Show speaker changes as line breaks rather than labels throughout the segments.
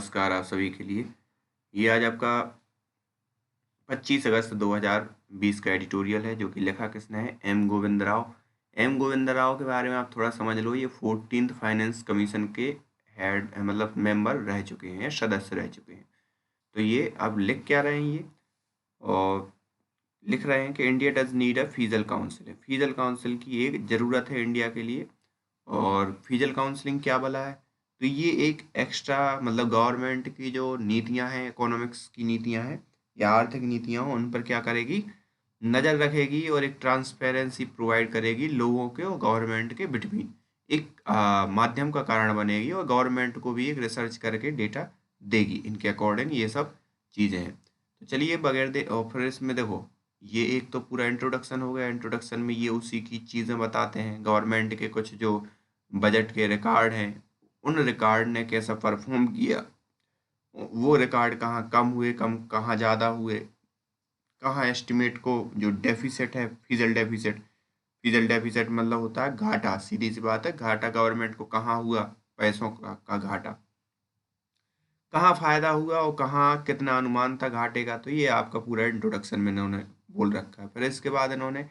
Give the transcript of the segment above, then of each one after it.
नमस्कार आप सभी के लिए। ये आज आपका 25 अगस्त 2020 का एडिटोरियल है जो कि लिखा किसने है? एम गोविंद राव। एम गोविंद राव के बारे में आप थोड़ा समझ लो। ये 14th फाइनेंस कमीशन के हेड मतलब मेंबर रह चुके हैं, सदस्य रह चुके हैं। तो ये अब लिख क्या रहे हैं ये, और लिख रहे हैं कि India does need a fiscal council. Fiscal council की एक ज़रूरत है इंडिया के लिए। और फीजल काउंसलिंग क्या भला है? तो ये एक एक्स्ट्रा मतलब गवर्नमेंट की जो नीतियां हैं, इकोनॉमिक्स की नीतियां हैं या आर्थिक नीतियां हो, उन पर क्या करेगी? नज़र रखेगी और एक ट्रांसपेरेंसी प्रोवाइड करेगी लोगों के और गवर्नमेंट के बिटवीन। एक माध्यम का कारण बनेगी और गवर्नमेंट को भी एक रिसर्च करके डेटा देगी इनके अकॉर्डिंग। ये सब चीज़ें हैं। तो चलिए बगैर दे और फिर इसमें देखो, ये एक तो पूरा इंट्रोडक्शन हो गया। इंट्रोडक्शन में ये उसी की चीज़ें बताते हैं, गवर्नमेंट के कुछ जो बजट के रिकॉर्ड हैं, उन रिकॉर्ड ने कैसा परफॉर्म किया, वो रिकॉर्ड कहाँ कम हुए, कम कहाँ ज़्यादा हुए, कहाँ एस्टिमेट को जो डेफिसिट है, फीजल डेफिसिट मतलब होता है घाटा। सीधी सी बात है, घाटा गवर्नमेंट को कहाँ हुआ, पैसों का घाटा कहाँ फायदा हुआ और कहाँ कितना अनुमान था घाटे का। तो ये आपका पूरा इंट्रोडक्शन में इन्होंने बोल रखा है। फिर इसके बाद इन्होंने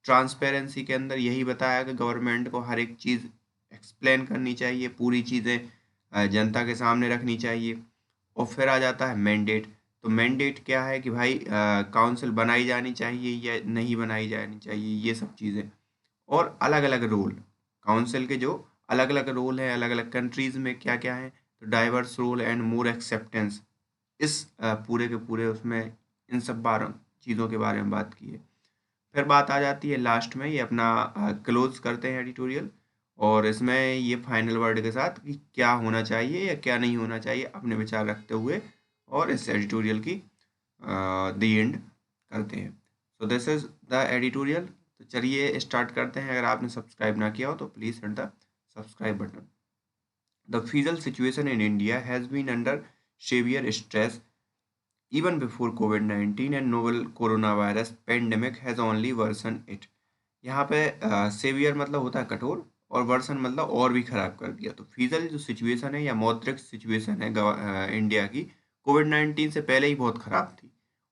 ट्रांसपेरेंसी के अंदर यही बताया कि गवर्नमेंट को हर एक चीज़ एक्सप्लेन करनी चाहिए, पूरी चीज़ें जनता के सामने रखनी चाहिए। और फिर आ जाता है मैंडेट। तो मैंडेट क्या है कि भाई काउंसिल बनाई जानी चाहिए या नहीं बनाई जानी चाहिए, ये सब चीज़ें। और अलग अलग रोल, काउंसिल के जो अलग अलग रोल हैं अलग अलग कंट्रीज़ में क्या क्या है। तो diverse role and more acceptance, इस पूरे के पूरे उसमें इन सब बारह चीज़ों के बारे में बात की है। फिर बात आ जाती है लास्ट में, ये अपना क्लोज करते हैं एडिटोरियल। और इसमें ये फाइनल वर्ड के साथ कि क्या होना चाहिए या क्या नहीं होना चाहिए अपने विचार रखते हुए, और इस एडिटोरियल की द एंड करते हैं। So this is the editorial. तो चलिए स्टार्ट करते हैं। अगर आपने सब्सक्राइब ना किया हो तो please hit the subscribe button. The fetal situation in India has been under severe stress even before COVID-19 and novel coronavirus pandemic has only worsened it। यहाँ पे सेवियर मतलब होता है कठोर, और वर्सन मतलब और भी खराब कर दिया। तो फीजल जो सिचुएशन है या मौद्रिक सिचुएशन है इंडिया की, कोविड-19 से पहले ही बहुत खराब थी,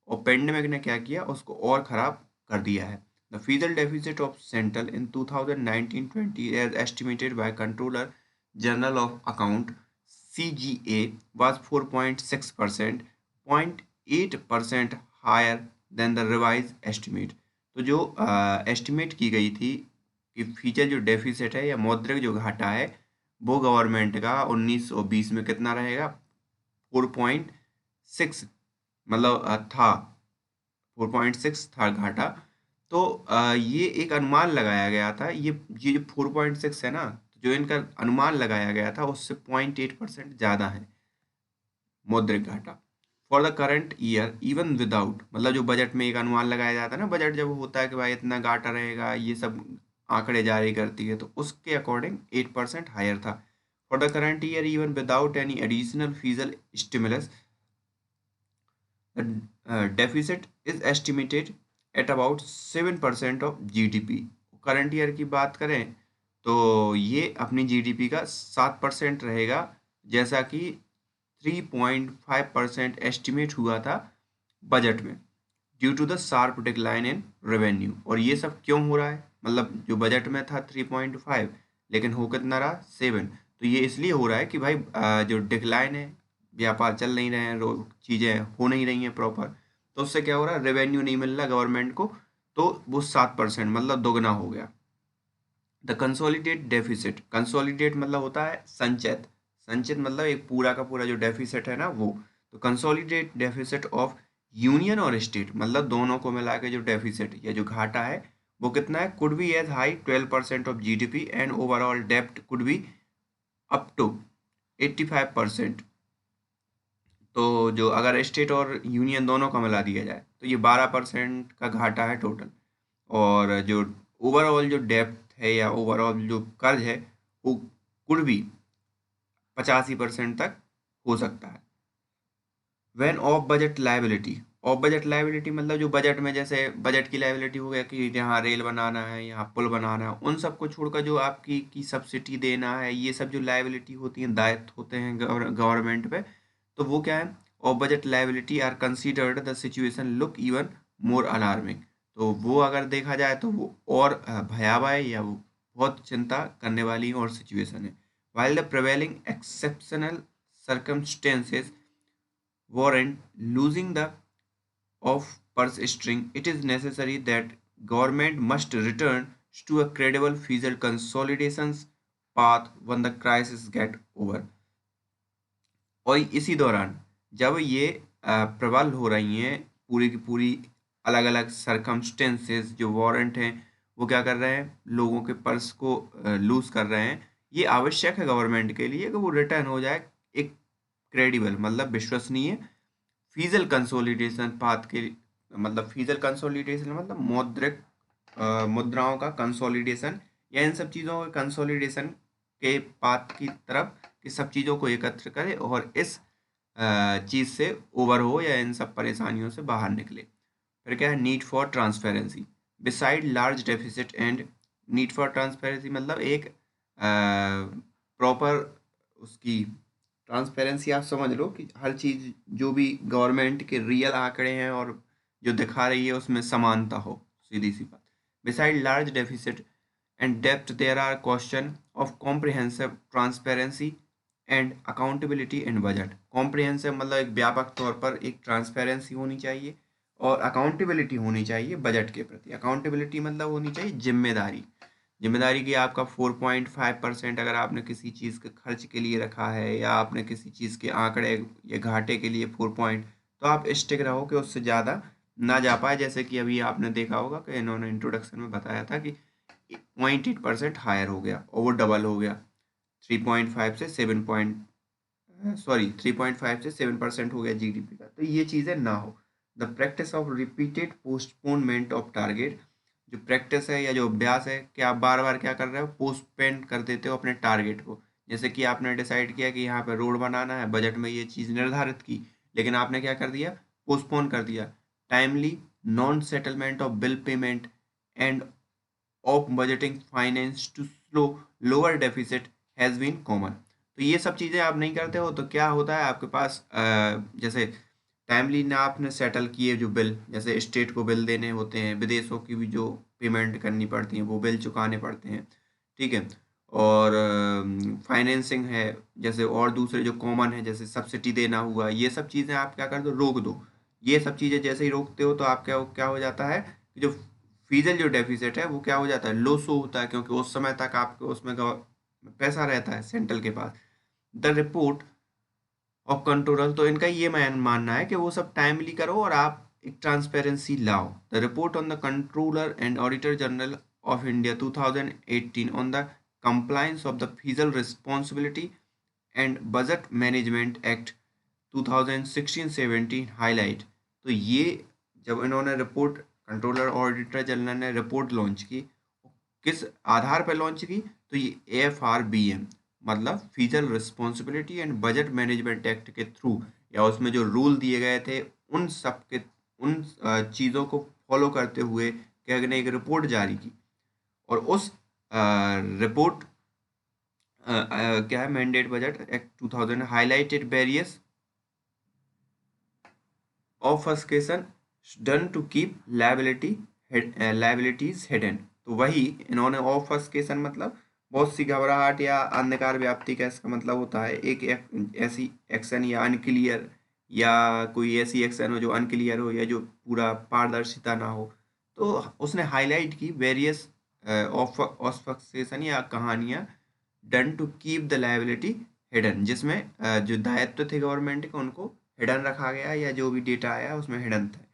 और पेंडेमिक ने क्या किया, उसको और खराब कर दिया है। The fiscal deficit of central in 2019-20 as estimated by controller general of account CGA was 4.6%, 0.8% higher than the revise estimate. तो जो एस्टिमेट की गई थी कि फ्यूचर जो डेफिसिट है या मौद्रिक जो घाटा है, वो गवर्नमेंट का 1920 में कितना रहेगा? 4.6 मतलब था, 4.6 था घाटा। तो ये एक अनुमान लगाया गया था। ये जो 4.6 है ना, तो जो इनका अनुमान लगाया गया था उससे 0.8% ज़्यादा है मौद्रिक घाटा for the current year even without. मतलब जो बजट में एक अनुमान लगाया जाता है ना, बजट जब होता है कि भाई इतना घाटा रहेगा, ये सब आंकड़े जारी करती है, तो उसके अकॉर्डिंग 8% हायर था। For the current year even without any additional fiscal stimulus deficit is estimated at about 7% of GDP। Current year की बात करें तो ये अपनी GDP का 7% रहेगा, जैसा कि 3.5% एस्टिमेट हुआ था बजट में, due to the sharp decline in revenue. और ये सब क्यों हो रहा है? मतलब जो बजट में था 3.5, लेकिन हो कितना रहा? 7। तो ये इसलिए हो रहा है कि भाई जो डिक्लाइन है, व्यापार चल नहीं रहे हैं, चीज़ें हो नहीं रही हैं प्रॉपर, तो उससे क्या हो रहा है? रेवेन्यू नहीं मिल रहा गवर्नमेंट को, तो वो 7% मतलब दोगुना हो गया। द कंसोलिडेट डेफिसिट, कंसोलिडेट मतलब होता है संचित, संचित मतलब एक पूरा का पूरा जो डेफिसिट है ना वो। तो कंसोलिडेट डेफिसिट ऑफ यूनियन और स्टेट मतलब दोनों को मिला के जो डेफिसिट या जो घाटा है वो कितना है? Could be as high 12% of GDP and overall डेप्ट कुड बी अप टू 85%। तो जो अगर स्टेट और यूनियन दोनों का मिला दिया जाए तो ये 12% का घाटा है टोटल। और जो ओवरऑल जो डेप्थ है या ओवरऑल जो कर्ज है वो कुड भी 85% तक हो सकता है। When of budget liability, of budget liability मतलब जो बजट में, जैसे बजट की लाइबिलिटी हो गया कि यहाँ रेल बनाना है, यहाँ पुल बनाना है, उन सब को छोड़कर जो आपकी सब्सिडी देना है, ये सब जो लाइबिलिटी होती हैं, दायित्व होते हैं गवर्नमेंट पे, तो वो क्या है, और budget liability are considered the situation look even more alarming. तो वो अगर देखा जाए तो वो और भयावह है, या वो बहुत चिंता करने वाली और सिचुएशन है। While the prevailing exceptional circumstances warrant losing the of purse string, it is necessary that government must return to a credible fiscal consolidations path when the crisis get over। और इसी दौरान जब ये प्रबल हो रही हैं पूरी की पूरी अलग अलग सरकमस्टेंसेस, जो वारंट हैं वो क्या कर रहे हैं, लोगों के पर्स को लूज कर रहे हैं। ये आवश्यक है गवर्नमेंट के लिए कि वो रिटर्न हो जाए एक क्रेडिबल मतलब विश्वसनीय फीजल कंसोलिडेशन पाथ के, मतलब फीजल कंसोलिडेशन मतलब मौद्रिक मुद्राओं का कंसोलिडेशन, या इन सब चीज़ों के कंसोलिडेशन के पाथ की तरफ कि सब चीज़ों को एकत्र करे और इस चीज़ से ओवर हो या इन सब परेशानियों से बाहर निकले। फिर क्या है, need for transparency beside large deficit and need for transparency मतलब एक प्रॉपर उसकी ट्रांसपेरेंसी, आप समझ लो कि हर चीज़ जो भी गवर्नमेंट के रियल आंकड़े हैं और जो दिखा रही है उसमें समानता हो, सीधी सी बात। Beside large deficit and depth, there are question of comprehensive transparency and accountability in budget। comprehensive मतलब एक व्यापक तौर पर एक ट्रांसपेरेंसी होनी चाहिए और अकाउंटेबिलिटी होनी चाहिए बजट के प्रति। अकाउंटेबिलिटी मतलब होनी चाहिए जिम्मेदारी, जिम्मेदारी की आपका 4.5% अगर आपने किसी चीज़ के खर्च के लिए रखा है या आपने किसी चीज़ के आंकड़े या घाटे के लिए 4 पॉइंट, तो आप स्टिक रहो कि उससे ज़्यादा ना जा पाए। जैसे कि अभी आपने देखा होगा कि इन्होंने इंट्रोडक्शन में बताया था कि 0.8% हायर हो गया और वो डबल हो गया, 3.5 से 7% हो गया जीडीपी का। तो ये चीज़ें ना हो। The practice of repeated postponement of target, जो प्रैक्टिस है या जो अभ्यास है कि आप बार बार क्या कर रहे हो, पोस्टपोन कर देते हो अपने टारगेट को। जैसे कि आपने डिसाइड किया कि यहाँ पे रोड बनाना है, बजट में ये चीज़ निर्धारित की, लेकिन आपने क्या कर दिया, पोस्टपोन कर दिया। Timely non settlement of bill payment and of budgeting finance to slow lower deficit has been common। तो ये सब चीज़ें आप नहीं करते हो तो क्या होता है आपके पास, जैसे टाइमली ना आपने सेटल किए जो बिल, जैसे स्टेट को बिल देने होते हैं, विदेशों की भी जो पेमेंट करनी पड़ती है वो बिल चुकाने पड़ते हैं, ठीक है। और फाइनेंसिंग है, जैसे और दूसरे जो कॉमन है जैसे सब्सिडी देना हुआ, ये सब चीज़ें आप क्या कर दो, रोक दो। ये सब चीज़ें जैसे ही रोकते हो तो आप क्या क्या हो जाता है कि जो फीजल जो डेफिसिट है वो क्या हो जाता है, लो सो होता है, क्योंकि उस समय तक आपके उसमें पैसा रहता है सेंट्रल के पास। द रिपोर्ट ऑफ कंट्रोलर, तो इनका ये मानना है कि वो सब टाइमली करो और आप एक ट्रांसपेरेंसी लाओ। The report on the controller and auditor general of India 2018 on the compliance of the physical responsibility and budget management act 2016-17 highlight. तो ये जब इन्होंने रिपोर्ट, कंट्रोलर ऑडिटर जनरल ने रिपोर्ट लॉन्च की, किस आधार पर लॉन्च की, तो ये FRBM मतलब physical responsibility and budget management act के थ्रू, या उसमें जो रूल दिए गए थे उन सब के, उन चीज़ों को फॉलो करते हुए क्या ने एक रिपोर्ट जारी की। और उस रिपोर्ट क्या है, mandate budget act 2000 highlighted various obfuscation done to keep liabilities hidden. तो वही इन्होंने ऑफस्केशन मतलब बहुत सी घबराहट या अंधकार व्याप्ति का इसका मतलब होता है एक ऐसी एक्शन या अनक्लियर, या कोई ऐसी एक्शन हो जो अनक्लियर हो या जो पूरा पारदर्शिता ना हो। तो उसने हाईलाइट की वेरियस ऑफस्केशन या कहानियाँ done to keep the liability hidden, जिसमें जो दायित्व थे गवर्नमेंट के उनको हिडन रखा गया, या जो भी डेटा आया उसमें हिडन था।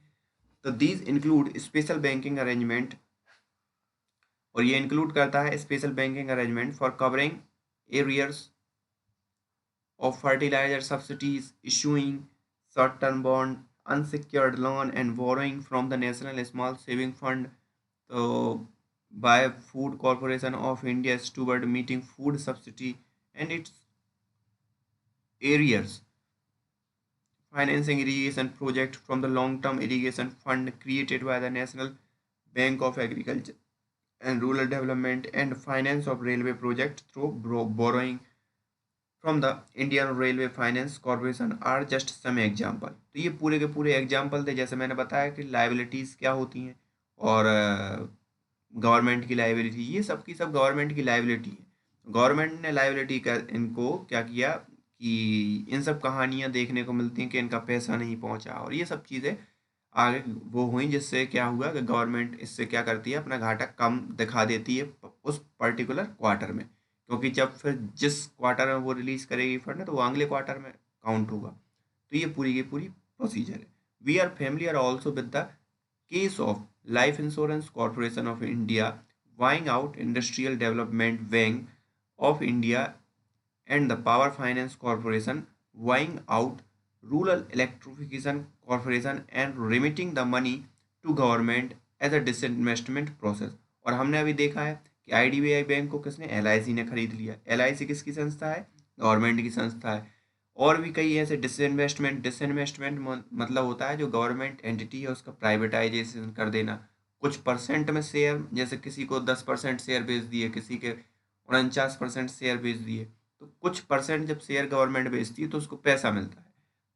तो these include special banking arrangement, और ये इंक्लूड करता है special banking arrangement for covering arrears of fertiliser subsidies, issuing short term bond, unsecured loan and borrowing from the national small saving fund. तो by Food Corporation of India toward meeting food subsidy and its arrears, financing irrigation project from the long-term irrigation fund created by the National Bank of Agriculture and Rural Development, and finance of railway project through borrowing from the Indian Railway Finance Corporation are just some example. तो ये पूरे के पूरे example थे, जैसे मैंने बताया कि लाइबिलिटीज़ क्या होती हैं और गवर्नमेंट की लाइबिलिटी, ये सब की सब गवर्नमेंट की लाइबिलिटी है। गवर्नमेंट ने लाइबिलिटी का इनको क्या किया कि इन सब कहानियाँ देखने को मिलती हैं कि इनका पैसा नहीं पहुंचा, और ये सब चीज़ें आगे वो हुई, जिससे क्या हुआ कि गवर्नमेंट इससे क्या करती है, अपना घाटा कम दिखा देती है उस पर्टिकुलर क्वार्टर में, क्योंकि जब फिर जिस क्वार्टर में वो रिलीज करेगी फंड तो वो अगले क्वार्टर में काउंट होगा। तो ये पूरी की पूरी प्रोसीजर है। We are familiar also with the case of Life Insurance Corporation of India buying out Industrial Development Bank of India and the Power Finance Corporation buying out Rural Electrification Corporation and remitting the money to government as a disinvestment process। और हमने अभी देखा है कि IDBI bank को किसने, LIC ने खरीद लिया। एलआईसी किसकी संस्था है, गवर्नमेंट की संस्था है। और भी कई ऐसे डिसइन्वेस्टमेंट मतलब होता है जो गवर्नमेंट एंटिटी है उसका प्राइवेटाइजेशन कर देना, कुछ परसेंट में शेयर, जैसे किसी को 10% शेयर बेच दिए, किसी के 49% शेयर बेच दिए, तो कुछ परसेंट जब शेयर गवर्नमेंट बेचती है तो उसको पैसा मिलता है।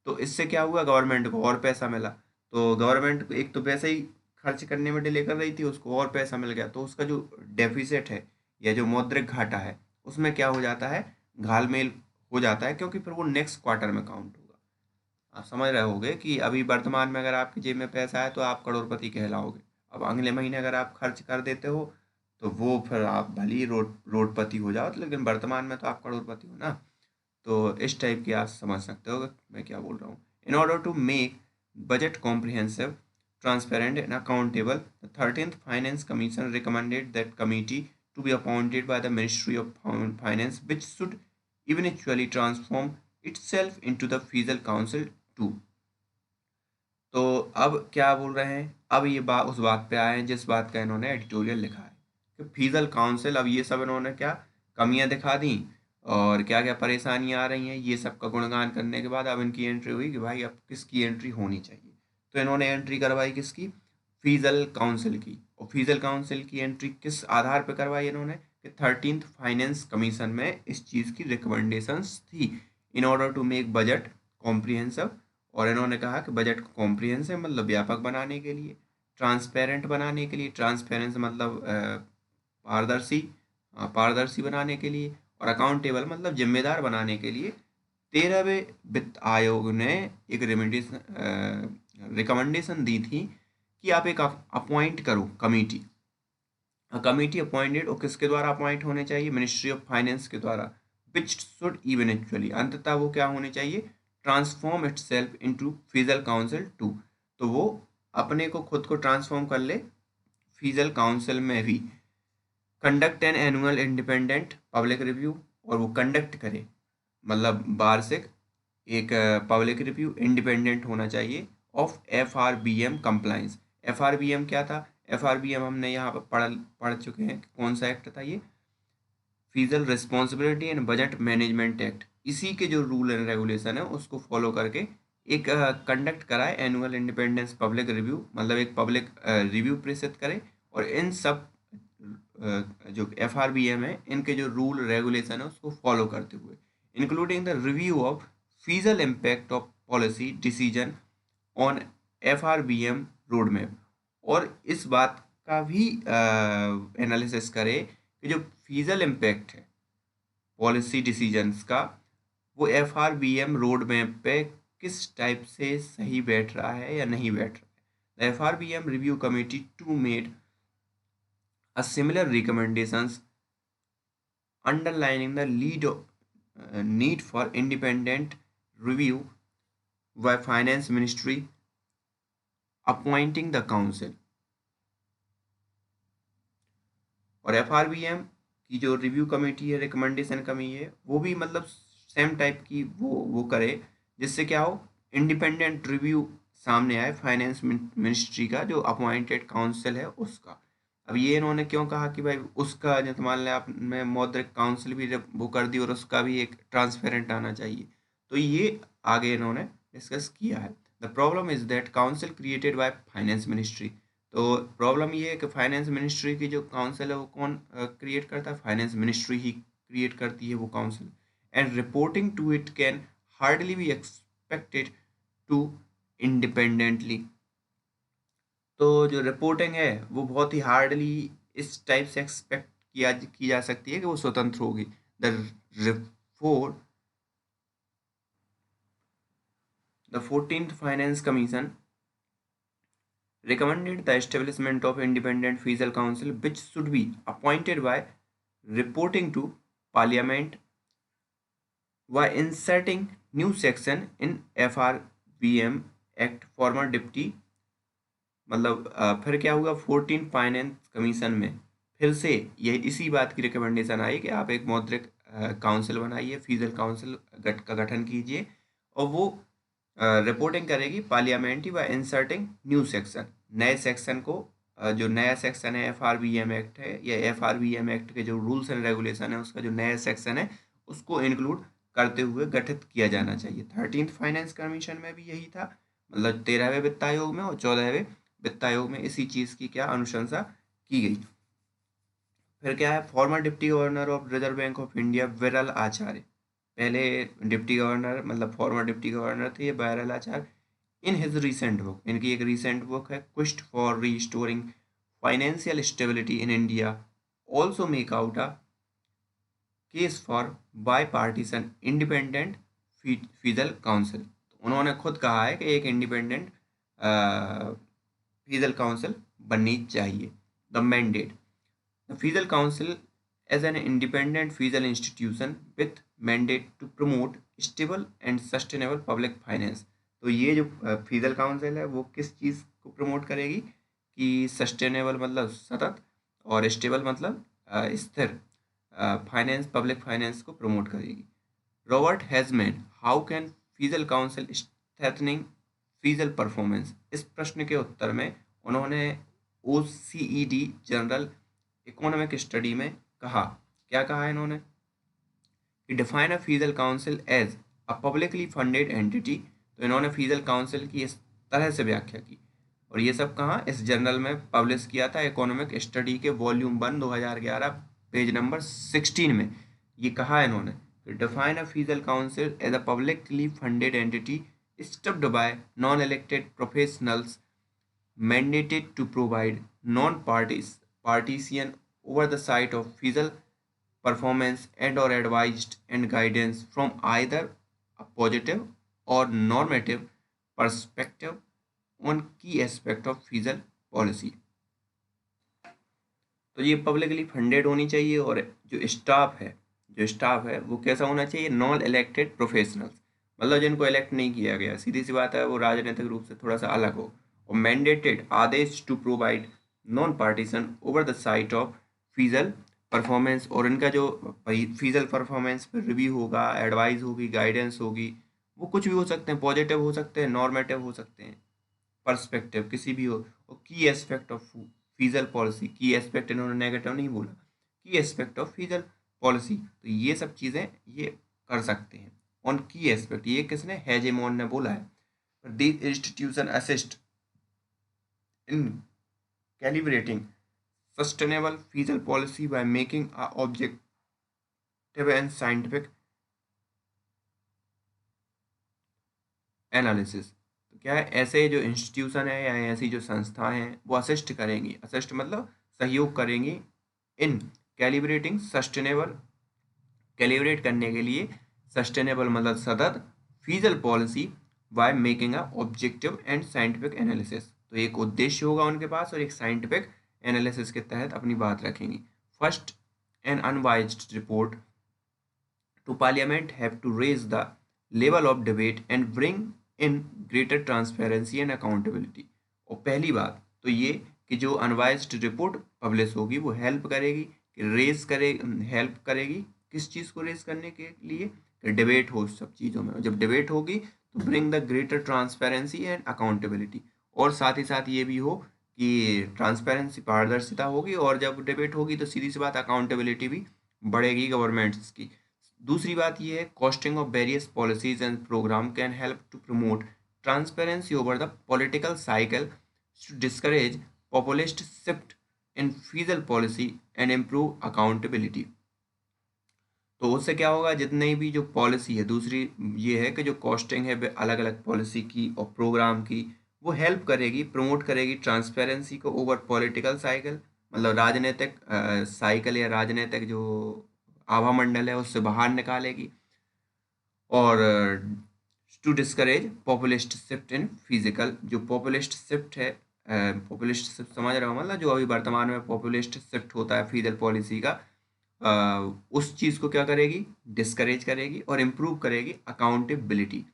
तो इससे क्या हुआ, गवर्नमेंट को और पैसा मिला। तो गवर्नमेंट को एक तो पैसे ही खर्च करने में डिले कर रही थी, उसको और पैसा मिल गया, तो उसका जो डेफिसिट है या जो मौद्रिक घाटा है उसमें क्या हो जाता है, घालमेल हो जाता है, क्योंकि फिर वो नेक्स्ट क्वार्टर में काउंट होगा। आप समझ रहे होगे कि अभी वर्तमान में अगर आपकी जेब में पैसा है तो आप करोड़पति कहलाओगे, अब अगले महीने अगर आप खर्च कर देते हो तो वो फिर आप भले ही रोडपति हो जाओ, लेकिन वर्तमान में तो आप करोड़पति हो ना। तो इस टाइप की आप समझ सकते हो मैं क्या बोल रहा हूँ। In order to make budget comprehensive transparent and accountable, the 13th Finance Commission recommended that committee to be appointed by the Ministry of Finance which should eventually transform itself into the Fiscal Council too। तो अब क्या बोल रहे हैं, अब ये बात उस बात पे आए हैं जिस बात का इन्होंने एडिटोरियल लिखा है कि फिजल काउंसिल, अब ये सब इन्होंने क्या कमियां दिखा दी और क्या क्या परेशानियां आ रही हैं, ये सब का गुणगान करने के बाद अब इनकी एंट्री हुई कि भाई अब किसकी एंट्री होनी चाहिए। तो इन्होंने एंट्री करवाई किसकी, फिजल काउंसिल की। और फिजल काउंसिल की एंट्री किस आधार पर करवाई इन्होंने कि 13th फाइनेंस कमीशन में इस चीज़ की रिकमेंडेशंस थी, in order to make budget comprehensive. और इन्होंने कहा कि बजट को कॉम्प्रिहेंसिव मतलब व्यापक बनाने के लिए, ट्रांसपेरेंट बनाने के लिए, ट्रांसपेरेंस मतलब पारदर्शी, पारदर्शी बनाने के लिए, और अकाउंटेबल मतलब जिम्मेदार बनाने के लिए 13वें वित्त आयोग ने एक रिकमेंडेशन दी थी कि आप एक अपॉइंट करो कमेटी। कमेटी अपॉइंटेड, और किसके द्वारा अपॉइंट होने चाहिए, मिनिस्ट्री ऑफ फाइनेंस के द्वारा, विच शुड इवेंचुअली अंततः वो क्या होने चाहिए, transform itself into fiscal council too. तो वो अपने को खुद को ट्रांसफॉर्म कर ले फिजल काउंसिल में भी, conduct an annual independent public review, और वो कंडक्ट करे मतलब वार्षिक एक पब्लिक रिव्यू, इंडिपेंडेंट होना चाहिए, ऑफ FRBM कंप्लाइंस। FRBM क्या था, FRBM हमने यहाँ पर पढ़ चुके हैं, कौन सा एक्ट था ये, fizzle responsibility and budget management act. इसी के जो रूल एंड रेगुलेशन है उसको फॉलो करके एक कंडक्ट कराए एनुअल इंडिपेंडेंस पब्लिक रिव्यू, मतलब एक पब्लिक रिव्यू प्रेषित करे, और इन सब जो FRBM है इनके जो रूल रेगुलेशन है उसको फॉलो करते हुए, including the review of fizzle impact of policy decision on FRBM road map. और इस बात का भी एनालिसिस करे कि जो फिजल इम्पैक्ट है पॉलिसी डिसीजंस का, वो FRBM रोड मैप पे किस टाइप से सही बैठ रहा है या नहीं बैठ रहा है। The FRBM review committee too made a similar recommendations underlining the need for independent review by finance ministry appointing the council। और FRBM की जो रिव्यू कमेटी है, रिकमेंडेशन कमी है, वो भी मतलब सेम टाइप की वो करे, जिससे क्या हो, इंडिपेंडेंट रिव्यू सामने आए फाइनेंस मिनिस्ट्री का जो अपॉइंटेड काउंसिल है उसका। अब ये इन्होंने क्यों कहा कि भाई उसका, जैसे मान लिया आपने मौद्रिक काउंसिल भी वो कर दी और उसका भी एक ट्रांसपेरेंट आना चाहिए, तो ये आगे इन्होंने डिस्कस किया है। The problem is that council created by finance ministry. तो प्रॉब्लम ये है कि फाइनेंस मिनिस्ट्री की जो काउंसिल है वो कौन क्रिएट करता है, फाइनेंस मिनिस्ट्री ही क्रिएट करती है वो council. and reporting to it can hardly be expected to independently। तो जो रिपोर्टिंग है वो बहुत ही हार्डली इस टाइप से एक्सपेक्ट की जा सकती है कि वो स्वतंत्र होगी। The report the 14th finance commission recommended the establishment of independent fiscal council which should be appointed by reporting to parliament by inserting new section in FRBM act farmer deputy. मतलब फिर क्या हुआ 14 फाइनेंस कमीशन में फिर से ये इसी बात की रिकमेंडेशन आई कि आप एक मौद्रिक काउंसिल बनाइए, फिजिकल काउंसिल का गठन कीजिए और वो रिपोर्टिंग करेगी parliament bye inserting new section, नए सेक्शन को जो नया सेक्शन है FRBM एक्ट है या FRBM एक्ट के जो रूल्स एंड रेगुलेशन है उसका जो नया सेक्शन है उसको इंक्लूड करते हुए गठित किया जाना चाहिए। 13th फाइनेंस कमीशन में भी यही था, मतलब 13वें वित्त आयोग में और 14वें वित्त आयोग में इसी चीज़ की क्या अनुशंसा की गई। फिर क्या है, farmer deputy governor of reserve bank of India Viral Acharya, पहले डिप्टी गवर्नर मतलब फॉर्मर डिप्टी गवर्नर थे ये Viral Acharya. In his recent book, इनकी एक रिसेंट बुक है quest for restoring financial stability in India, also make out a case for by partition independent physical council. उन्होंने खुद कहा है कि एक इंडिपेंडेंट फिजिकल काउंसिल बननी चाहिए। The mandate, the physical council as an independent fiscal institution with mandate to promote stable and sustainable public finance। तो ये जो फिजिकल काउंसिल है वो किस चीज़ को प्रमोट करेगी कि सस्टेनेबल मतलब सतत और स्टेबल मतलब स्थिर फाइनेंस, पब्लिक फाइनेंस को प्रमोट करेगी। Robert Hagemann, how can physical council strengthening physical performance, इस प्रश्न के उत्तर में उन्होंने OECD जनरल इकोनॉमिक स्टडी में कहा, क्या कहा है इन्होंने कि define a physical council as a publicly funded entity. तो इन्होंने फिजिकल काउंसिल की इस तरह से व्याख्या की और ये सब कहाँ इस जर्नल में पब्लिश किया था इकोनॉमिक स्टडी के वॉल्यूम 1 2011 पेज नंबर 16 में। ये कहा इन्होंने कि define a physical council as a publicly funded entity staffed by non elected professionals mandated to provide non-partisan oversight of fiscal performance and or advised and guidance from either a positive or normative perspective on key aspect of fiscal policy। तो ये publicly funded होनी चाहिए और जो staff है वो कैसा होना चाहिए, नॉन इलेक्टेड प्रोफेशनल्स, मतलब जिनको इलेक्ट नहीं किया गया, सीधी सी बात है वो राजनीतिक रूप से थोड़ा सा अलग हो। और मैंडेटेड आदेश to provide non partition over the sight of physical performance, और इनका जो फिजिकल परफॉर्मेंस पर रिव्यू होगा, एडवाइस होगी, गाइडेंस होगी, वो कुछ भी हो सकते हैं, पॉजिटिव हो सकते हैं, नॉर्मेटिव हो सकते हैं, पर्सपेक्टिव किसी भी हो। और की एस्पेक्ट ऑफ फिजिकल पॉलिसी, की एस्पेक्ट इन्होंने नेगेटिव नहीं बोला, की एस्पेक्ट ऑफ फिजिकल पॉलिसी, तो ये सब चीज़ें ये कर सकते हैं। ऑन की एस्पेक्ट ये किसने, हेजेमोन ने बोला है। This institution assist in calibrating sustainable physical policy by making a objective and scientific analysis. तो क्या है, ऐसे जो इंस्टीट्यूशन है या ऐसी जो संस्थाएं हैं वो असिस्ट करेंगी, असिस्ट मतलब सहयोग करेंगी, इन कैलिब्रेटिंग सस्टेनेबल, कैलिब्रेट करने के लिए, सस्टेनेबल मतलब सतत, physical policy by making a objective and scientific analysis. तो एक उद्देश्य होगा उनके पास और एक साइंटिफिक एनालिसिस के तहत अपनी बात रखेंगी। First an unbiased report to parliament have to raise the level of debate and bring in greater transparency and accountability. और पहली बात तो ये कि जो अनवाइज्ड रिपोर्ट पब्लिश होगी वो हेल्प करेगी कि हेल्प करेगी किस चीज़ को रेज करने के लिए, कि डिबेट हो सब चीज़ों में, और जब डिबेट होगी तो bring the greater transparency and accountability, और साथ ही साथ ये भी हो कि ट्रांसपेरेंसी पारदर्शिता होगी, और जब डिबेट होगी तो सीधी सी बात अकाउंटेबिलिटी भी बढ़ेगी गवर्नमेंट्स की। दूसरी बात यह है, costing of various policies and programme can help to promote transparency over the political cycle to discourage populist shift in physical policy and improve accountability. तो उससे क्या होगा, जितने भी जो पॉलिसी है, दूसरी ये है कि जो कॉस्टिंग है अलग अलग पॉलिसी की और प्रोग्राम की, वो हेल्प करेगी, प्रमोट करेगी ट्रांसपेरेंसी को ओवर पॉलिटिकल साइकिल, मतलब राजनीतिक साइकिल या राजनीतिक जो आभा मंडल है उससे बाहर निकालेगी। और to discourage populist shift in physical, जो पॉपुलिस्ट शिफ्ट है, पॉपुलिस्ट शिफ्ट समझ रहे हो, मतलब जो अभी वर्तमान में पॉपुलिस्ट शिफ्ट होता है फिजिकल पॉलिसी का, उस चीज़ को क्या करेगी, डिस्करेज करेगी और इम्प्रूव करेगी अकाउंटेबिलिटी।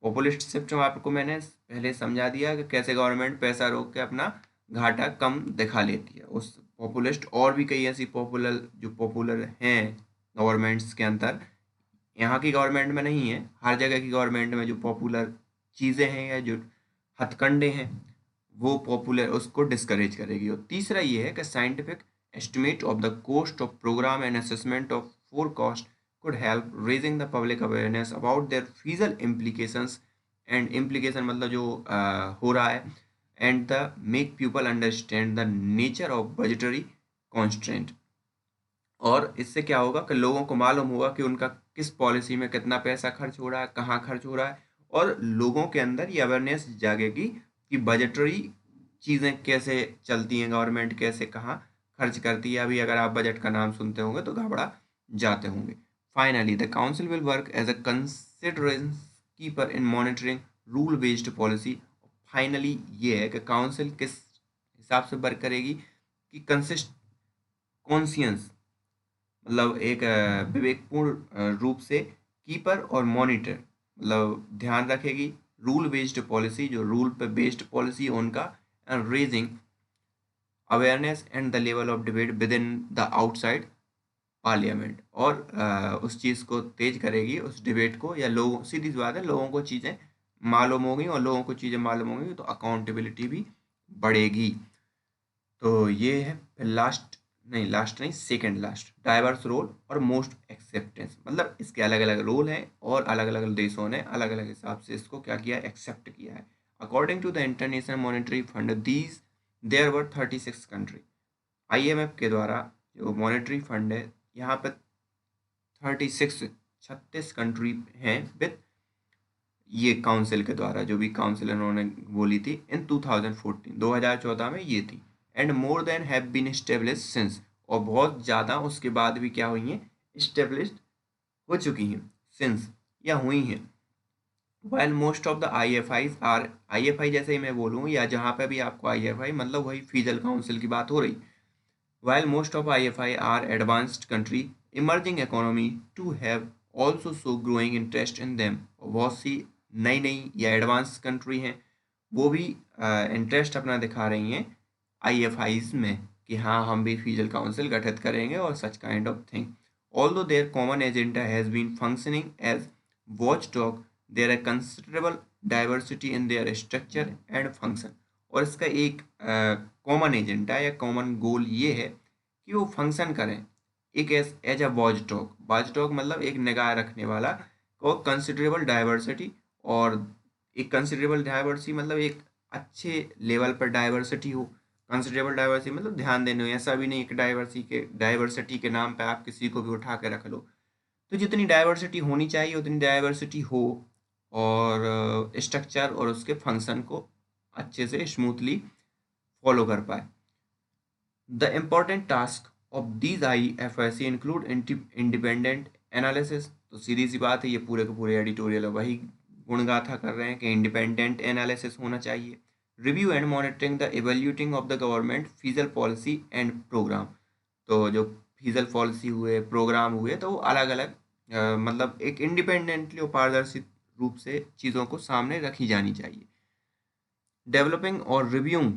पॉपुलिस्ट शिफ्ट में आपको मैंने पहले समझा दिया कि कैसे गवर्नमेंट पैसा रोक के अपना घाटा कम दिखा लेती है। उस पॉपुलिस्ट और भी कई ऐसी पॉपुलर हैं गवर्नमेंट्स के अंदर, यहाँ की गवर्नमेंट में नहीं है, हर जगह की गवर्नमेंट में जो पॉपुलर चीज़ें हैं या जो हथकंडे हैं वो पॉपुलर उसको डिस्करेज करेगी। और तीसरा ये है कि scientific estimate of the cost of programme and assessment of forecast could help raising the public awareness about their feasible implications, and implication मतलब जो हो रहा है, and the make people understand the nature of budgetary constraint। और इससे क्या होगा कि लोगों को मालूम होगा कि उनका किस पॉलिसी में कितना पैसा खर्च हो रहा है, कहाँ खर्च हो रहा है, और लोगों के अंदर ये अवेयरनेस जागेगी कि बजटरी चीज़ें कैसे चलती हैं, गवर्नमेंट कैसे कहाँ खर्च करती है। अभी अगर आप बजट का नाम सुनते होंगे तो घबरा जाते होंगे। Finally the council will work as a consideration keeper in monitoring rule based policy. Finally ये है कि काउंसिल किस हिसाब से वर्क करेगी कि कॉन्सियंस, मतलब एक विवेकपूर्ण रूप से कीपर और मॉनिटर, मतलब ध्यान रखेगी रूल बेस्ड पॉलिसी, जो रूल पे बेस्ड पॉलिसी है उनका, and raising awareness and the level of debate with in the outside parliament. और उस चीज़ को तेज करेगी, उस डिबेट को, या लोगों, सीधी सी बात है, लोगों को चीज़ें मालूम होंगी और लोगों को चीज़ें मालूम होंगी तो अकाउंटेबिलिटी भी बढ़ेगी। तो ये है लास्ट नहीं, सेकंड लास्ट, डाइवर्स रोल और मोस्ट एक्सेप्टेंस, मतलब इसके अलग अलग रोल हैं और अलग अलग देशों ने अलग अलग हिसाब से इसको क्या किया, एक्सेप्ट किया है। According to the International Monetary Fund these there were 36 country. IMF के द्वारा जो मॉनेटरी फंड है, यहाँ पे 36 कंट्री हैं विद, ये काउंसिल के द्वारा, जो भी काउंसिल उन्होंने बोली थी इन 2014 में ये थी। And more than have been establish since, और बहुत ज़्यादा उसके बाद भी क्या हुई हैं, इस्टेब्लिश्ड हो चुकी हैं, सिंस या हुई हैं। While most of the IFIs are, IFI जैसे ही मैं बोलूँ या जहाँ पे भी आपको IFI मतलब वही फीजल काउंसिल की बात हो रही, while most of IFI are advanced country, emerging economy to have also so growing interest in them। बहुत सी नई नई या एडवांस कंट्री हैं, वो भी इंटरेस्ट अपना दिखा रही हैं IFIs में कि हाँ हम भी फीजल काउंसिल गठित करेंगे और such kind of thing. Although their common agenda has been functioning as watchdog, there are considerable diversity in their structure and function। और इसका एक कॉमन एजेंडा या कॉमन गोल ये है कि वो फंक्शन करें एक एज अ वॉच डॉग मतलब एक निगाह रखने वाला, और कंसिडरेबल डाइवर्सिटी, और एक कंसिडरेबल डाइवर्सिटी मतलब एक अच्छे लेवल पर डाइवर्सिटी हो। कंसिडरेबल डाइवर्सिटी मतलब ध्यान देने हो, ऐसा भी नहीं कि डाइवर्सिटी के नाम पे आप किसी को भी उठा के रख लो। तो जितनी डाइवर्सिटी होनी चाहिए उतनी डाइवर्सिटी हो, और स्ट्रक्चर और उसके फंक्शन को अच्छे से स्मूथली फॉलो कर पाए। The important task of these IFIC include independent analysis. तो सीधी सी बात है, ये पूरे के पूरे एडिटोरियल वही गुणगाथा कर रहे हैं कि इंडिपेंडेंट एनालिसिस होना चाहिए। Review and monitoring the evaluating of the government fiscal policy and programme. तो जो फीजल पॉलिसी हुए, प्रोग्राम हुए, तो वो अलग अलग मतलब एक इंडिपेंडेंटली और पारदर्शी रूप से चीज़ों को सामने रखी जानी चाहिए। डेवलपिंग और reviewing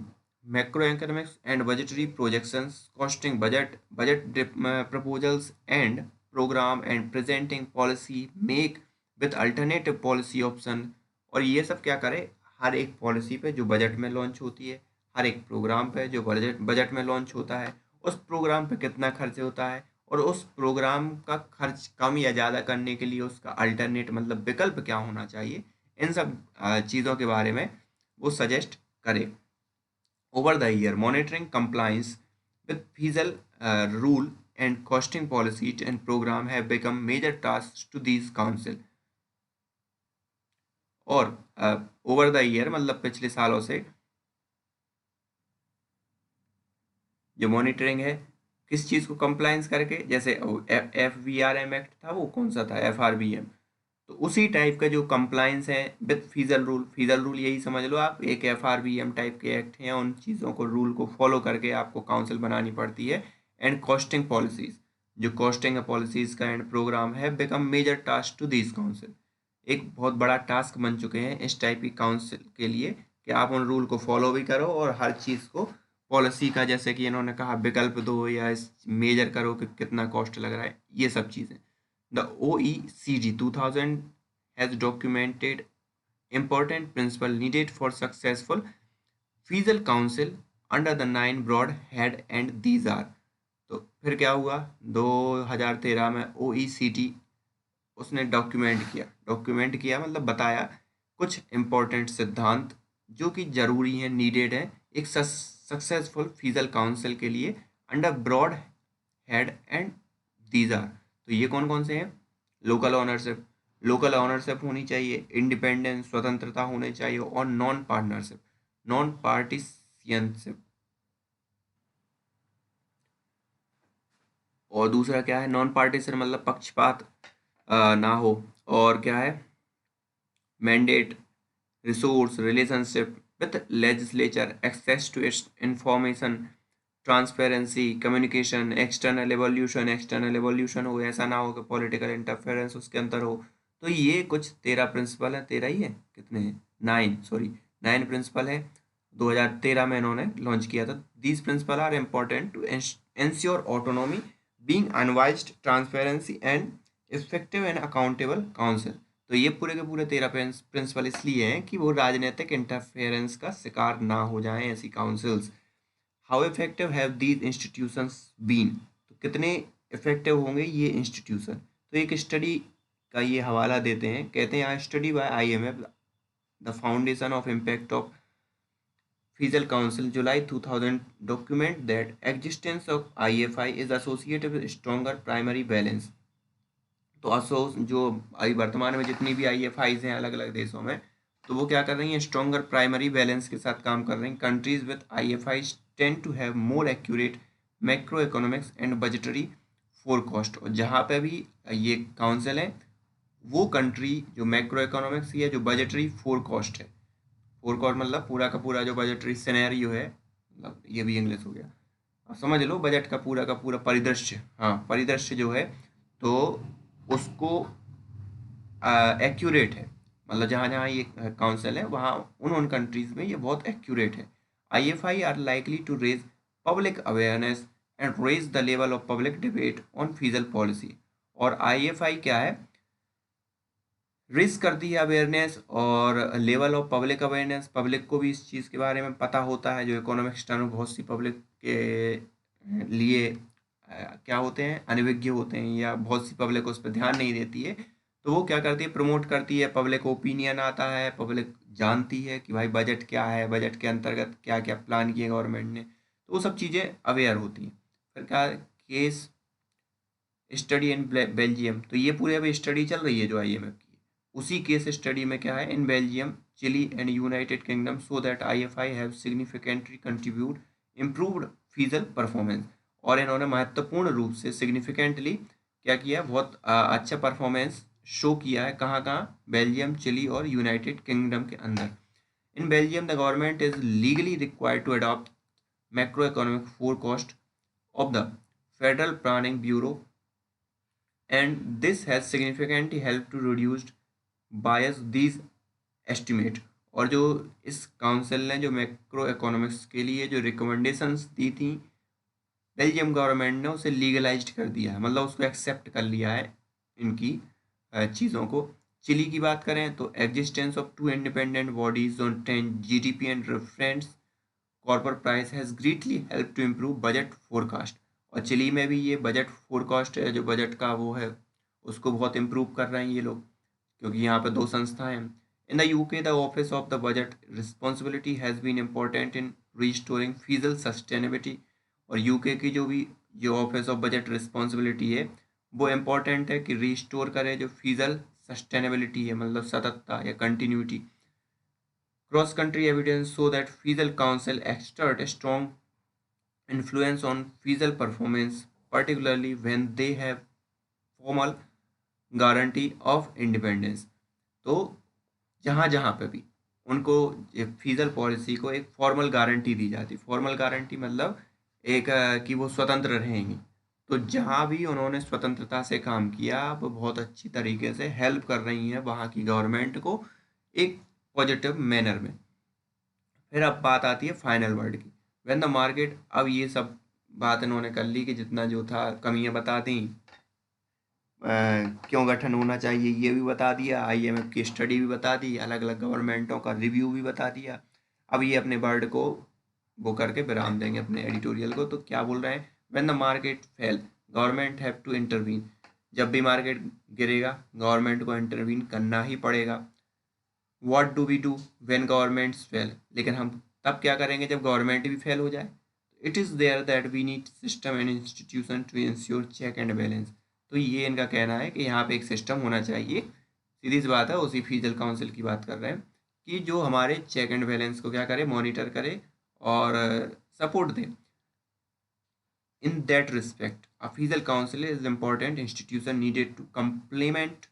macro economics and budgetary projections, costing budget proposals and programme and presenting policy make with alternative policy option. और ये सब क्या करे, हर एक पॉलिसी पे जो बजट में लॉन्च होती है, हर एक प्रोग्राम पे जो बजट में लॉन्च होता है, उस प्रोग्राम पे कितना खर्च होता है, और उस प्रोग्राम का खर्च कम या ज़्यादा करने के लिए उसका अल्टरनेट मतलब विकल्प क्या होना चाहिए, इन सब चीज़ों के बारे में वो सजेस्ट करे। Over the year monitoring compliance with fiscal rule and costing policies and program have become major tasks to these council. और ओवर द ईयर मतलब पिछले सालों से जो मॉनिटरिंग है किस चीज़ को कंप्लायंस करके, जैसे FVRM एक्ट था, वो कौन सा था, FRBM, तो उसी टाइप का जो कंप्लायंस है विथ फीजल रूल यही समझ लो आप, एक FRBM टाइप के एक्ट हैं, उन चीज़ों को रूल को फॉलो करके आपको काउंसिल बनानी पड़ती है। एंड कॉस्टिंग पॉलिसीज, जो कॉस्टिंग पॉलिसीज का एंड प्रोग्राम है become major task to this council, एक बहुत बड़ा टास्क बन चुके हैं इस टाइप की काउंसिल के लिए कि आप उन रूल को फॉलो भी करो और हर चीज़ को पॉलिसी का, जैसे कि इन्होंने कहा विकल्प दो या इस मेजर करो कि कितना कॉस्ट लग रहा है, ये सब चीज़ें। The OECD 2000 has documented important principles needed for successful fiscal council under the 9 broad head and these are। तो फिर क्या हुआ, 2013 में OECD उसने डॉक्यूमेंट किया मतलब बताया कुछ इम्पोर्टेंट सिद्धांत जो कि जरूरी हैं, नीडेड है एक सक्सेसफुल फिजिकल काउंसिल के लिए under broad head and these are. तो ये कौन कौन से हैं, लोकल ऑनरशिप होनी चाहिए, इंडिपेंडेंस स्वतंत्रता होनी चाहिए, और नॉन पार्टीसियनशिप, और दूसरा क्या है, नॉन पार्टीसन मतलब पक्षपात ना हो, और क्या है, mandate, resource, relationship with legislature, access to information, transparency, communication, external evolution हो, ऐसा ना हो कि पॉलिटिकल इंटरफेरेंस उसके अंदर हो। तो ये कुछ 13 प्रिंसिपल है, 13 ही है, कितने हैं, 9 प्रिंसिपल है, 2013 में इन्होंने लॉन्च किया था। These principle are important to ensure autonomy, being unbiased, transparency and effective and accountable council. तो ये पूरे के पूरे 13 प्रिंसिपल इसलिए हैं कि वो राजनीतिक इंटरफेरेंस का शिकार ना हो जाएं ऐसी councils. How effective have these institutions been, तो कितने इफेक्टिव होंगे ये इंस्टीट्यूशन। तो एक स्टडी का ये हवाला देते हैं, कहते हैं study bye IMF the foundation of impact of Fiscal Council July 2000 document that existence of IFI is associated with stronger primary balance। तो जो अभी वर्तमान में जितनी भी IFIs हैं अलग अलग देशों में, तो वो क्या कर रही हैं, स्ट्रॉन्गर प्राइमरी बैलेंस के साथ काम कर रही हैं। Countries with IFIs tend to have more accurate macro economics and budgetary forecast. और जहाँ पे भी ये काउंसिल है वो कंट्री जो मैक्रो इकोनॉमिक्स या जो बजटरी फोरकास्ट है, फोरकास्ट मतलब पूरा का पूरा जो बजटरी सिनेरियो है, मतलब ये भी इंग्लिश हो गया, अब समझ लो बजट का पूरा परिदृश्य, हाँ परिदृश्य जो है तो उसको एक्यूरेट है, मतलब जहाँ जहाँ ये काउंसिल है वहाँ उन कंट्रीज में ये बहुत एक्यूरेट है। IFI are likely to raise public awareness and raise the level of public debate on physical policy. और IFI क्या है, रेज करती है अवेयरनेस और level of public awareness, public को भी इस चीज़ के बारे में पता होता है, जो इकोनॉमिक्स टर्म बहुत सी पब्लिक के लिए क्या होते हैं, अनभिज्ञ होते हैं, या बहुत सी पब्लिक उस पर ध्यान नहीं देती है, तो वो क्या करती है, प्रमोट करती है, पब्लिक ओपिनियन आता है, पब्लिक जानती है कि भाई बजट क्या है, बजट के अंतर्गत क्या क्या प्लान किए गवर्नमेंट ने, तो वो सब चीज़ें अवेयर होती हैं। फिर क्या, केस स्टडी इन बेल्जियम, तो ये पूरी अभी स्टडी चल रही है जो IMF की, उसी केस स्टडी में क्या है, in Belgium, Chile and United Kingdom so that IFI have significantly contribute improved physical performance. और इन्होंने महत्वपूर्ण रूप से सिग्निफिकेंटली क्या किया, बहुत अच्छा परफॉर्मेंस शो किया है, कहाँ कहाँ, बेल्जियम, चिली और यूनाइटेड किंगडम के अंदर। In Belgium the government is legally required to adopt macro economic forecast of the Federal Planning Bureau and this has significantly helped to reduce bias these estimate। और जो इस council ने जो macro economics के लिए जो रिकमेंडेशंस दी थी, Belgium government ने उसे लीगलाइज्ड कर दिया है, मतलब उसको एक्सेप्ट कर लिया है इनकी चीज़ों को। चिली की बात करें तो existence of 2 independent bodies on 10 GDP and reference corporate price has greatly help to improve budget forecast. और चिली में भी ये बजट फोरकास्ट है, जो बजट का वो है, उसको बहुत इम्प्रूव कर रहे हैं ये लोग, क्योंकि यहाँ पे 2 संस्थाएं हैं। In the UK the Office of the Budget Responsibility has been important in restoring physical sustainability. और UK की जो भी जो ऑफिस ऑफ बजट रिस्पॉन्सिबिलिटी है वो इम्पोर्टेंट है कि रिस्टोर करे जो फीजल सस्टेनेबिलिटी है, मतलब सततता या continuity. Cross country evidence show that fiscal council exert strong influence on fetal performance, particularly when they have formal guarantee of independence। तो जहाँ जहाँ पे भी उनको फीजल पॉलिसी को एक फॉर्मल गारंटी दी जाती, फॉर्मल गारंटी मतलब एक कि वो स्वतंत्र रहेंगी। तो जहाँ भी उन्होंने स्वतंत्रता से काम किया वो बहुत अच्छी तरीके से हेल्प कर रही हैं वहाँ की गवर्नमेंट को एक पॉजिटिव मैनर में। फिर अब बात आती है फाइनल वर्ड की, व्हेन द मार्केट। अब ये सब बात इन्होंने कर ली कि जितना जो था कमियां बता दी, क्यों गठन होना चाहिए ये भी बता दिया, आईएमएफ की स्टडी भी बता दी, अलग अलग गवर्नमेंटों का रिव्यू भी बता दिया। अब ये अपने वर्ड को वो करके विराम देंगे अपने एडिटोरियल को। तो क्या बोल रहे हैं, when the market fail government have to intervene. जब भी मार्केट गिरेगा गवर्नमेंट को इंटरवीन करना ही पड़ेगा। What do we do when governments fail, लेकिन हम तब क्या करेंगे जब गवर्नमेंट भी फेल हो जाए। It is there that we need system and institution to ensure check and balance. तो ये इनका कहना है कि यहाँ पे एक सिस्टम होना चाहिए। सीधी सी बात है, उसी फीजल काउंसिल की बात कर रहे हैं कि जो हमारे चेक एंड बैलेंस को क्या करे, मॉनिटर करे और support they. In that respect, a Fiscal Council is an important institution needed to complement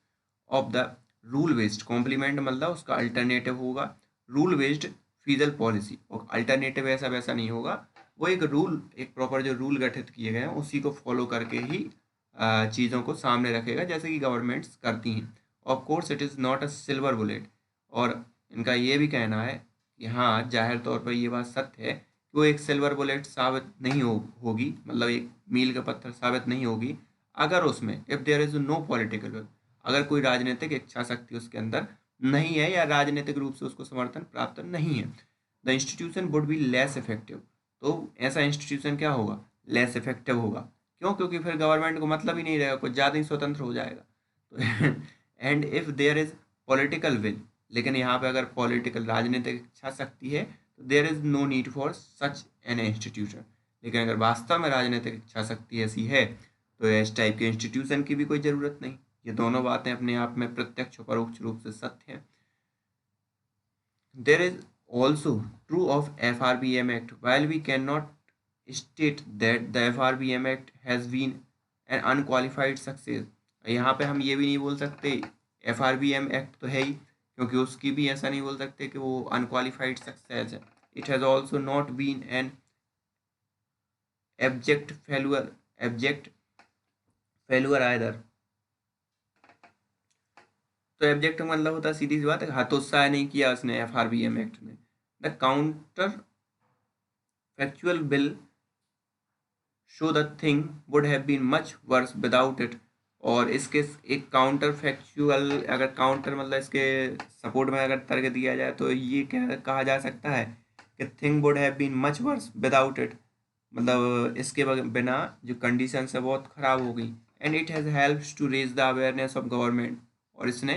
of the rule based, complement मतलब उसका अल्टरनेटिव होगा रूल बेस्ड फिजल पॉलिसी। और अल्टरनेटिव ऐसा वैसा नहीं होगा, वो एक रूल, एक प्रॉपर जो रूल गठित किए गए हैं उसी को फॉलो करके ही चीज़ों को सामने रखेगा जैसे कि गवर्नमेंट्स करती हैं। Of course it is not a silver bullet. और इनका ये भी कहना है कि हाँ जाहिर तौर पर ये बात सत्य है कि वो एक सिल्वर बुलेट साबित नहीं होगी, मतलब एक मील का पत्थर साबित नहीं होगी अगर उसमें if there is no political will, अगर कोई राजनीतिक इच्छा शक्ति उसके अंदर नहीं है या राजनीतिक रूप से उसको समर्थन प्राप्त नहीं है। The institution would be less effective. तो ऐसा इंस्टीट्यूशन क्या होगा, लेस इफेक्टिव होगा। क्यों, क्योंकि फिर गवर्नमेंट को मतलब ही नहीं रहेगा, कुछ ज़्यादा ही स्वतंत्र हो जाएगा। तो and if there is political will, लेकिन यहाँ पे अगर पॉलिटिकल राजनीतिक इच्छा शक्ति है तो there is no need for such an institution. लेकिन अगर वास्तव में राजनीतिक इच्छा शक्ति ऐसी है तो इस टाइप के इंस्टीट्यूशन की भी कोई ज़रूरत नहीं। ये दोनों बातें अपने आप में प्रत्यक्ष और परोक्ष रूप से सत्य हैं। There is also true of FRBM act, while we can not state that the FRBM act has been an unqualified success. यहाँ पे हम ये भी नहीं बोल सकते FRBM एक्ट तो है ही, क्योंकि उसकी भी ऐसा नहीं बोल सकते कि वो अनक्वालिफाइड सक्सेस है। It has also not been an abject failure either. तो एब्जेक्ट मतलब होता है सीधी सी बात है हतोत्साह नहीं किया उसने FRBM एक्ट में। The counter factual will show the thing would have been much worse without it. और इसके एक काउंटर फैक्चुअल, अगर काउंटर मतलब इसके सपोर्ट में अगर तर्क दिया जाए तो ये क्या कहा जा सकता है कि thing would have been much worse without it, मतलब इसके बिना जो कंडीशंस है बहुत ख़राब हो गई। And it has helps to raise the awareness of government, और इसने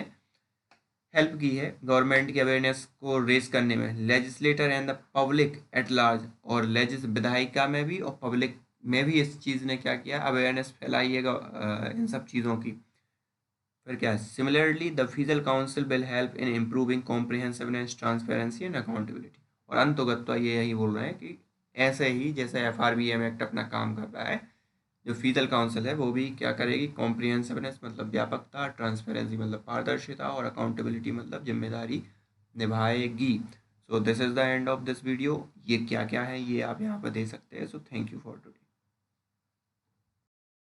हेल्प की है गवर्नमेंट की अवेयरनेस को रेज करने में, legislator and the public at large. और विधायिका में भी और पब्लिक में भी इस चीज़ ने क्या किया, अवेयरनेस फैलाई है इन सब चीज़ों की। फिर क्या है, similarly the fiscal council will help in improving comprehensiveness, transparency and accountability. और अंतोगत तो ये यही बोल रहे हैं कि ऐसे ही जैसे FRBM एक्ट अपना काम कर रहा है, जो फीजल काउंसिल है वो भी क्या करेगी, कॉम्प्रिहेंसिवनेस मतलब व्यापकता, ट्रांसपेरेंसी मतलब पारदर्शिता, और अकाउंटेबिलिटी मतलब जिम्मेदारी निभाएगी। So this is the end of this video. ये क्या क्या है ये आप यहाँ पर दे सकते हैं। So thank you for today.